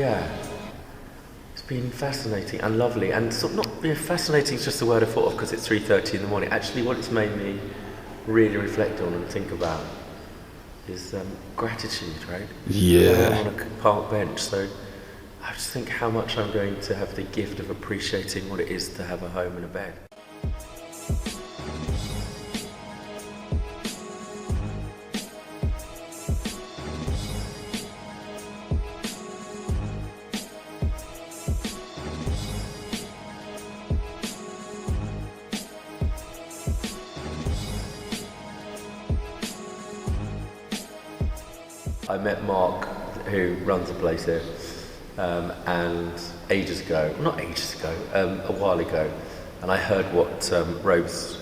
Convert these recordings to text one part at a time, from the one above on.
Yeah. It's been fascinating and lovely, and sort of not fascinating is just the word I thought of because it's 3:30 in the morning. Actually, what it's made me really reflect on and think about is gratitude, right? Yeah. I'm on a park bench, so I just think how much I'm going to have the gift of appreciating what it is to have a home and a bed. I met Mark, who runs a place here, and ages ago, well, not ages ago, a while ago, and I heard what Robes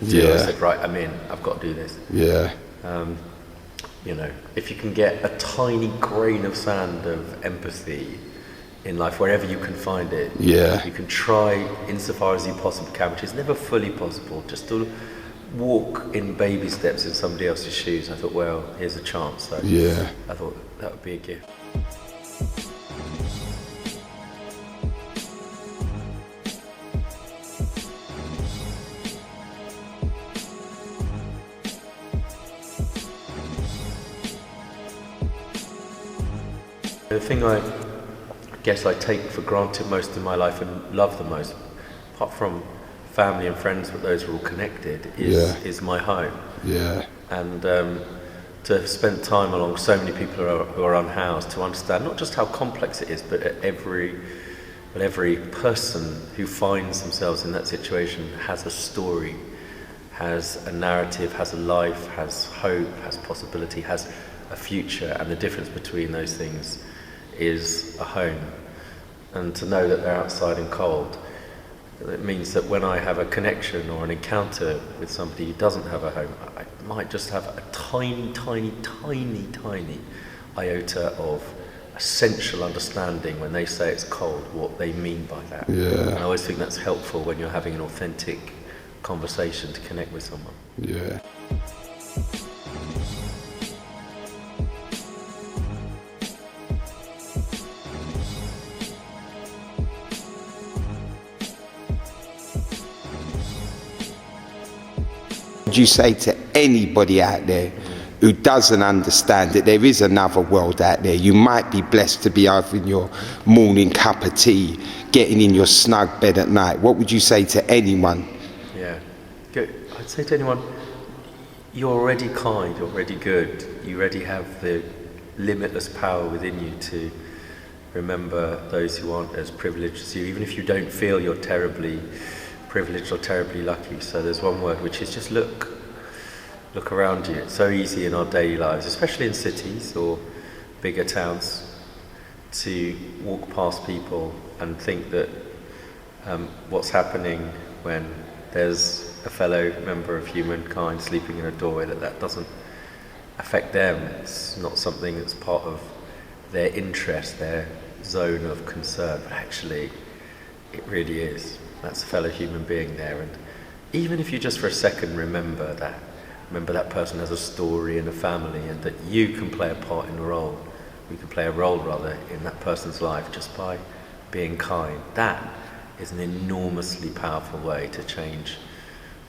do. Yeah. I said, right, I'm in, I've got to do this. Yeah. You know, if you can get a tiny grain of sand of empathy in life, wherever you can find it, Yeah. you can try insofar as you possibly can, which is never fully possible, just to walk in baby steps in somebody else's shoes. I thought, well, here's a chance. So Yeah. I thought that would be a gift. The thing I guess I take for granted most in my life and love the most, apart from family and friends, but those are all connected, is my home. Yeah. And to have spent time along so many people who are unhoused, to understand not just how complex it is, but every person who finds themselves in that situation has a story, has a narrative, has a life, has hope, has possibility, has a future, and the difference between those things is a home. And to know that they're outside and cold, it means that when I have a connection or an encounter with somebody who doesn't have a home, I might just have a tiny iota of essential understanding when they say it's cold, what they mean by that. Yeah. And I always think that's helpful when you're having an authentic conversation to connect with someone. Yeah. Would you say to anybody out there who doesn't understand that there is another world out there? You might be blessed to be having your morning cup of tea, getting in your snug bed at night. What would you say to anyone? Yeah, good. I'd say to anyone, you're already kind, you're already good, you already have the limitless power within you to remember those who aren't as privileged as you, even if you don't feel you're terribly privileged or terribly lucky. So there's one word, which is just look around you. It's so easy in our daily lives, especially in cities or bigger towns, to walk past people and think that what's happening when there's a fellow member of humankind sleeping in a doorway, that doesn't affect them. It's not something that's part of their interest, their zone of concern, but actually it really is. That's a fellow human being there, and even if you just for a second remember that person has a story and a family, and that you can play a part in a role, we can play a role rather in that person's life just by being kind. That is an enormously powerful way to change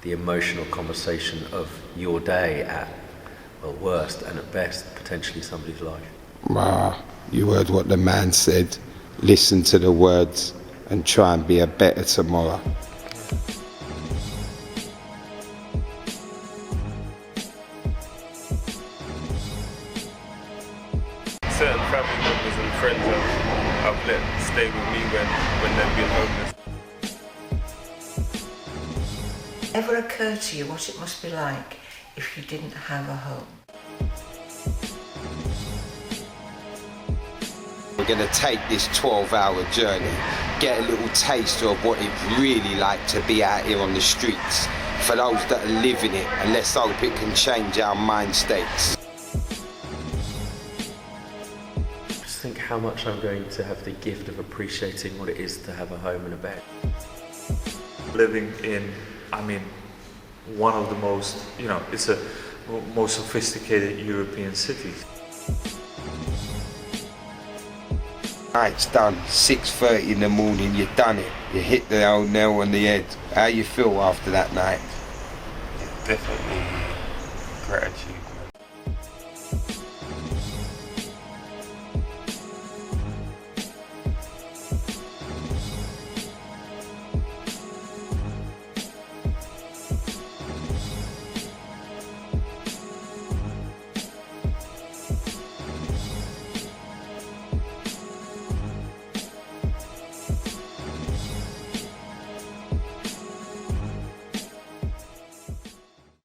the emotional conversation of your day at, well, worst and at best, potentially somebody's life. Wow, you heard what the man said. Listen to the words and try and be a better tomorrow. Certain family members and friends I've let stay with me when they've been homeless. Ever occur to you what it must be like if you didn't have a home? We're going to take this 12-hour journey, get a little taste of what it's really like to be out here on the streets. For those that are living it, and let's hope it can change our mind states. Just think how much I'm going to have the gift of appreciating what it is to have a home and a bed. Living in, one of the most, it's a most sophisticated European cities. Night's done, 6:30 in the morning, you've done it. You hit the old nail on the head. How you feel after that night? Definitely gratitude.